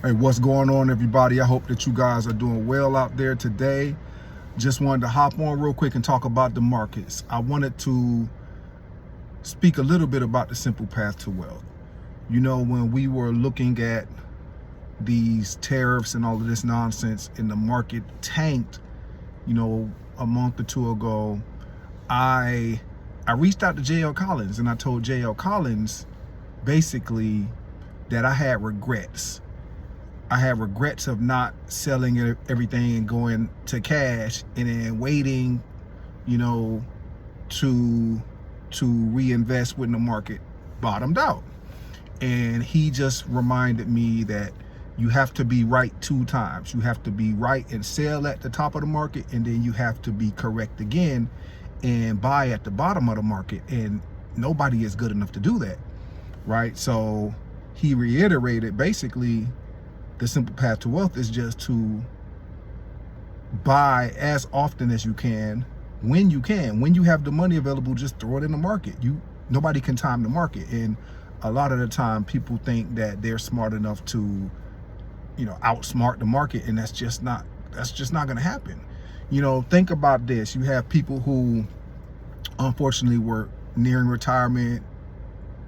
Hey, what's going on, everybody? I hope that you guys are doing well out there today. Just wanted to hop on real quick and talk about the markets. I wanted to speak a little bit about the simple path to wealth. You know, when we were looking at these tariffs and all of this nonsense and the market tanked, you know, a month or two ago, I reached out to JL Collins and I told JL Collins basically that I had regrets. I have regrets of not selling everything and going to cash and then waiting, you know, to reinvest when the market bottomed out. And he just reminded me that you have to be right 2 times. You have to be right and sell at the top of the market, and then you have to be correct again and buy at the bottom of the market. And nobody is good enough to do that, right? So he reiterated basically the simple path to wealth is just to buy as often as you can, when you can. When you have the money available, just throw it in the market. Nobody can time the market. And a lot of the time people think that they're smart enough to, you know, outsmart the market, and that's just not going to happen. You know, think about this. You have people who unfortunately were nearing retirement.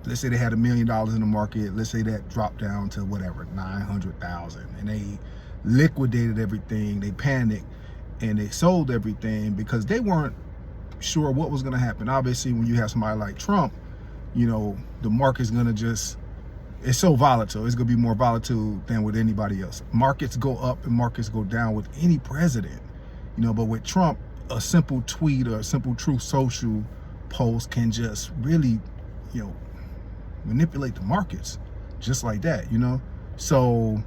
Let's say they had $1 million in the market. Let's say that dropped down to whatever, 900,000, and they liquidated everything. They panicked and they sold everything because they weren't sure what was going to happen. Obviously, when you have somebody like Trump, you know, the market's going to just, it's so volatile. It's going to be more volatile than with anybody else. Markets go up and markets go down with any president, you know, but with Trump, a simple tweet or a simple Truth Social post can just really, you know, manipulate the markets just like that, you know. So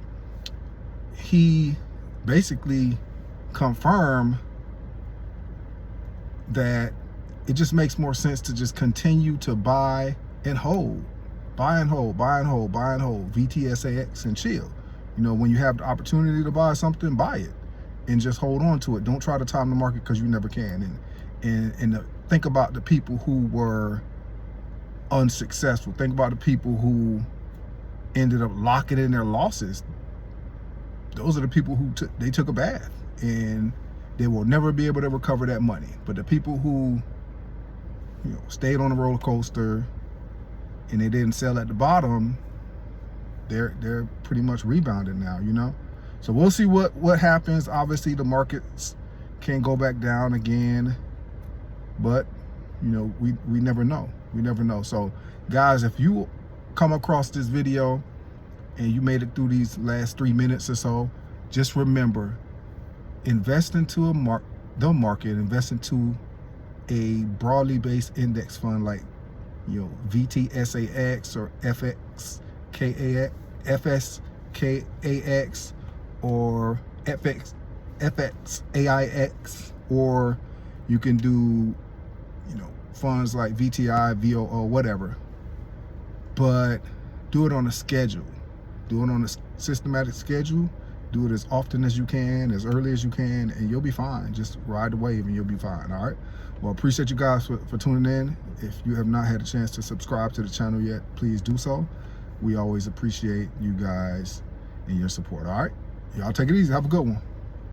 he basically confirmed that it just makes more sense to just continue to buy and hold, buy and hold, buy and hold, buy and hold, VTSAX and chill. You know, when you have the opportunity to buy something, buy it and just hold on to it. Don't try to time the market because you never can. And think about the people who were unsuccessful. Think about the people who ended up locking in their losses. Those are the people who took a bath and they will never be able to recover that money. But the people who, you know, stayed on the roller coaster and they didn't sell at the bottom, they're pretty much rebounded now, you know. So we'll see what happens. Obviously the markets can go back down again, but you know, we never know. We never know. So guys, if you come across this video and you made it through these last 3 minutes or so, just remember, invest into the market, invest into a broadly based index fund like, you know, VTSAX or FSKAX or FXAIX, or you can do, you know, funds like VTI, VOO, whatever. But do it on a schedule. Do it on a systematic schedule. Do it as often as you can, as early as you can, and you'll be fine. Just ride the wave and you'll be fine, all right? Well, appreciate you guys for tuning in. If you have not had a chance to subscribe to the channel yet, please do so. We always appreciate you guys and your support, all right? Y'all take it easy. Have a good one.